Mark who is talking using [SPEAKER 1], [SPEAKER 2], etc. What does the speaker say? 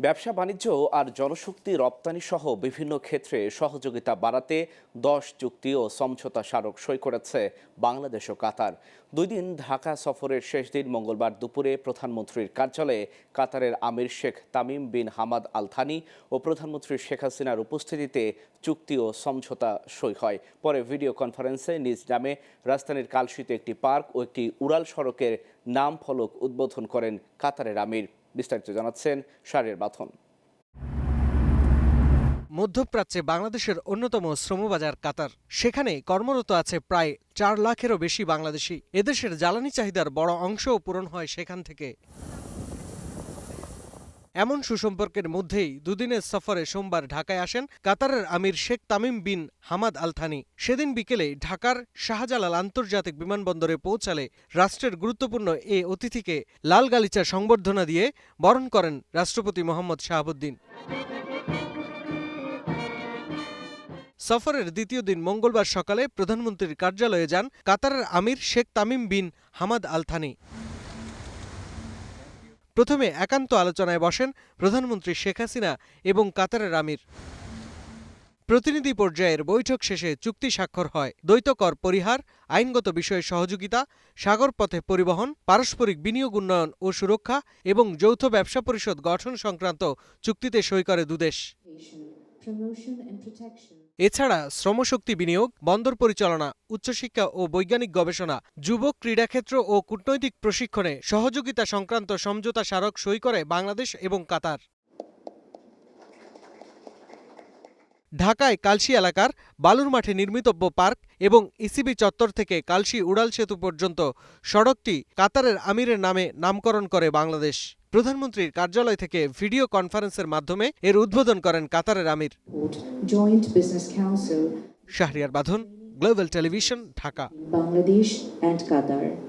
[SPEAKER 1] ব্যবসা বাণিজ্য আর জনশক্তি রপ্তানি সহ বিভিন্ন ক্ষেত্রে সহযোগিতা বাড়াতে 10 চুক্তি ও সমঝোতা স্মারক সই করেছে বাংলাদেশ ও কাতার। 2 দিন ঢাকা সফরের শেষ দিন মঙ্গলবার দুপুরে প্রধানমন্ত্রীর কার্যালয়ে কাতারের আমির Sheikh Tamim bin Hamad Al Thani ও প্রধানমন্ত্রী শেখ হাসিনার উপস্থিতিতে চুক্তি ও সমঝোতা সই হয়। পরে ভিডিও কনফারেন্সে নিজ নামে রাজধানীর কালশীতে একটি পার্ক ও একটি উড়াল সড়কের নাম ফলক উদ্বোধন করেন কাতারের আমির। বিস্তারিত জানাচ্ছেন শাহরিয়ার বাঁধন।
[SPEAKER 2] মধ্যপ্রাচ্যে বাংলাদেশের অন্যতম শ্রমবাজার কাতার। সেখানে কর্মরত আছে প্রায় 4 লাখেরও বেশি বাংলাদেশি। এদেশের জ্বালানি চাহিদার বড় অংশও পূরণ হয় সেখান থেকে। এমন সুসম্পর্কের মধ্যেই দুদিনের সফরে সোমবার ঢাকায় আসেন কাতারের আমির Sheikh Tamim bin Hamad Al Thani. সেদিন বিকেলে ঢাকার শাহজালাল আন্তর্জাতিক বিমানবন্দরে পৌঁছালে রাষ্ট্রের গুরুত্বপূর্ণ এ অতিথিকে লাল গালিচা সংবর্ধনা দিয়ে বরণ করেন রাষ্ট্রপতি মোহাম্মদ শাহাবুদ্দিন। সফরের দ্বিতীয় দিন মঙ্গলবার সকালে প্রধানমন্ত্রীর কার্যালয়ে যান কাতারের আমির Sheikh Tamim bin Hamad Al Thani. প্রথমে একান্ত আলোচনায় বসেন প্রধানমন্ত্রী শেখ হাসিনা এবং কাতারের আমির। প্রতিনিধি পর্যায়ের বৈঠক শেষে চুক্তি স্বাক্ষর হয়। দ্বৈত কর পরিহার, আইনগত বিষয়ে সহযোগিতা, সাগরপথে পরিবহন, পারস্পরিক বিনিয়োগ উন্নয়ন ও সুরক্ষা এবং যৌথ ব্যবসা পরিষদ গঠন সংক্রান্ত চুক্তিতে সই করে দুদেশ। এছাড়া শ্রমশক্তি বিনিয়োগ, বন্দর পরিচালনা, উচ্চশিক্ষা ও বৈজ্ঞানিক গবেষণা, যুবক ক্রীড়াক্ষেত্র ও কূটনৈতিক প্রশিক্ষণে সহযোগিতা সংক্রান্ত সমঝোতা স্মারক সই করে বাংলাদেশ এবং কাতার। ঢাকায় কালশী এলাকার বালুর মাঠে নির্মিতব্য পার্ক এবং ইসিবি চত্বর থেকে কালশী উড়াল সেতু পর্যন্ত সড়কটি কাতারের আমিরের নামে নামকরণ করে বাংলাদেশ। প্রধানমন্ত্রীর কার্যালয় থেকে ভিডিও কনফারেন্সের মাধ্যমে এর উদ্বোধন করেন কাতারের আমির। শাহরিয়ার বাঁধন, global television, Dhaka.
[SPEAKER 3] Bangladesh and Qatar.